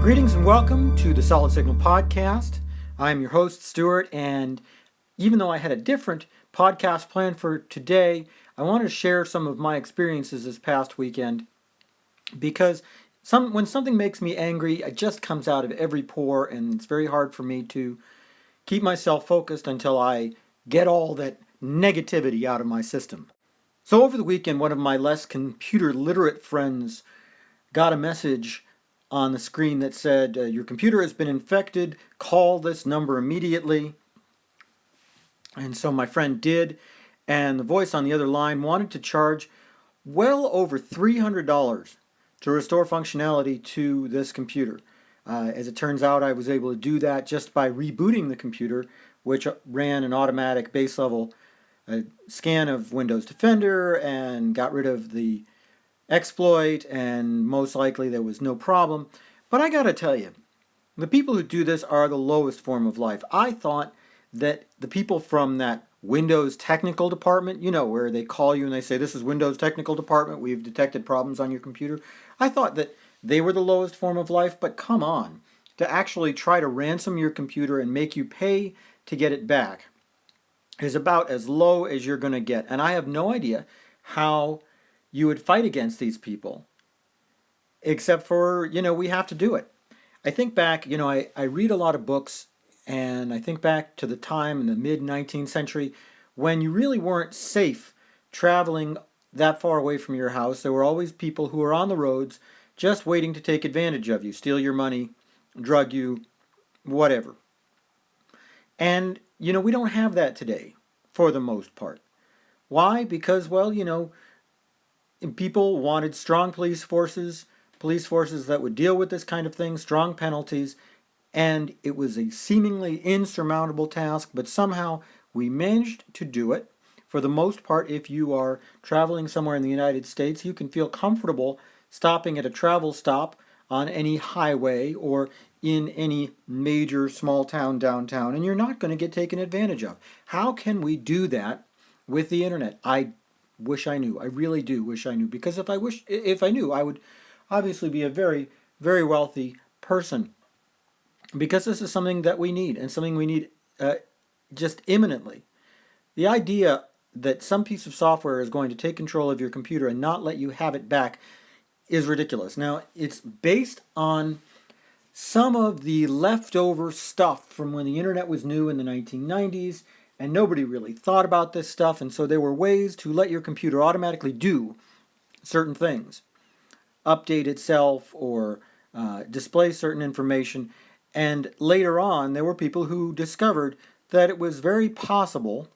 Greetings and welcome to the Solid Signal Podcast. I'm your host, Stuart, and even though I had a different podcast plan for today, I want to share some of my experiences this past weekend because when something makes me angry, it just comes out of every pore, and it's very hard for me to keep myself focused until I get all that negativity out of my system. So over the weekend, one of my less computer literate friends got a message on the screen that said, your computer has been infected, call this number immediately. And so my friend did, and the voice on the other line wanted to charge well over $300 to restore functionality to this computer. As it turns out, I was able to do that just by rebooting the computer, which ran an automatic base level scan of Windows Defender and got rid of the exploit, and most likely there was no problem. But I gotta tell you, the people who do this are the lowest form of life. I thought that the people from that Windows technical department, where they call you and they say, this is Windows technical department, we've detected problems on your computer. I thought that they were the lowest form of life, but come on, to actually try to ransom your computer and make you pay to get it back is about as low as you're going to get. And I have no idea how you would fight against these people, except for, we have to do it. I think back, I read a lot of books, and I think back to the time in the mid-19th century when you really weren't safe traveling that far away from your house. There were always people who were on the roads just waiting to take advantage of you, steal your money, drug you, whatever. And, we don't have that today, for the most part. Why? Because, people wanted strong police forces that would deal with this kind of thing, strong penalties, and it was a seemingly insurmountable task, but somehow we managed to do it. For the most part, if you are traveling somewhere in the United States, you can feel comfortable stopping at a travel stop on any highway or in any major small town downtown, and you're not going to get taken advantage of. How can we do that with the internet? I wish I knew. I really do wish I knew, because if I knew, I would obviously be a very, very wealthy person, because this is something that we need, and something we need just imminently. The idea that some piece of software is going to take control of your computer and not let you have it back is ridiculous. Now, it's based on some of the leftover stuff from when the internet was new in the 1990s, and nobody really thought about this stuff, and so there were ways to let your computer automatically do certain things, update itself or display certain information. And later on, there were people who discovered that it was very possible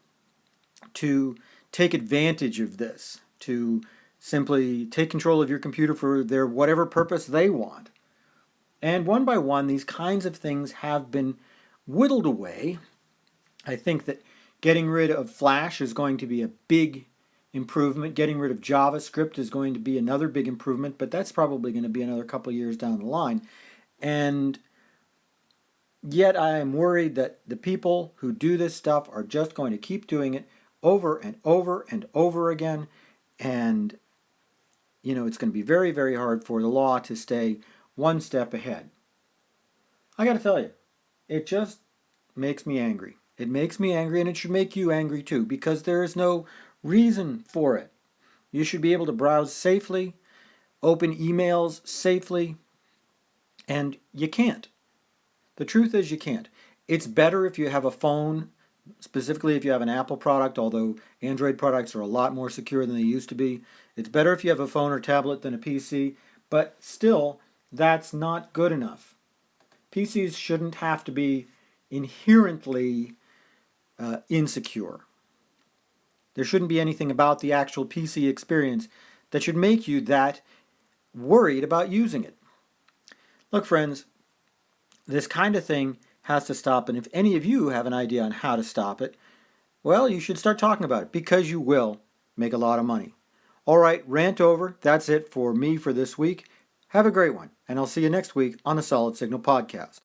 to take advantage of this, to simply take control of your computer for their whatever purpose they want. And one by one, these kinds of things have been whittled away. I think that getting rid of Flash is going to be a big improvement. Getting rid of JavaScript is going to be another big improvement, but that's probably going to be another couple of years down the line. And yet I am worried that the people who do this stuff are just going to keep doing it over and over and over again. And, it's going to be very, very hard for the law to stay one step ahead. I got to tell you, it just makes me angry. It makes me angry, and it should make you angry too, because there is no reason for it. You should be able to browse safely, open emails safely, and you can't. The truth is you can't. It's better if you have a phone, specifically if you have an Apple product, although Android products are a lot more secure than they used to be. It's better if you have a phone or tablet than a PC, but still, that's not good enough. PCs shouldn't have to be inherently insecure. There shouldn't be anything about the actual PC experience that should make you that worried about using it. Look, friends, this kind of thing has to stop, and if any of you have an idea on how to stop it, well, you should start talking about it, because you will make a lot of money. All right, rant over. That's it for me for this week. Have a great one, and I'll see you next week on the Solid Signal Podcast.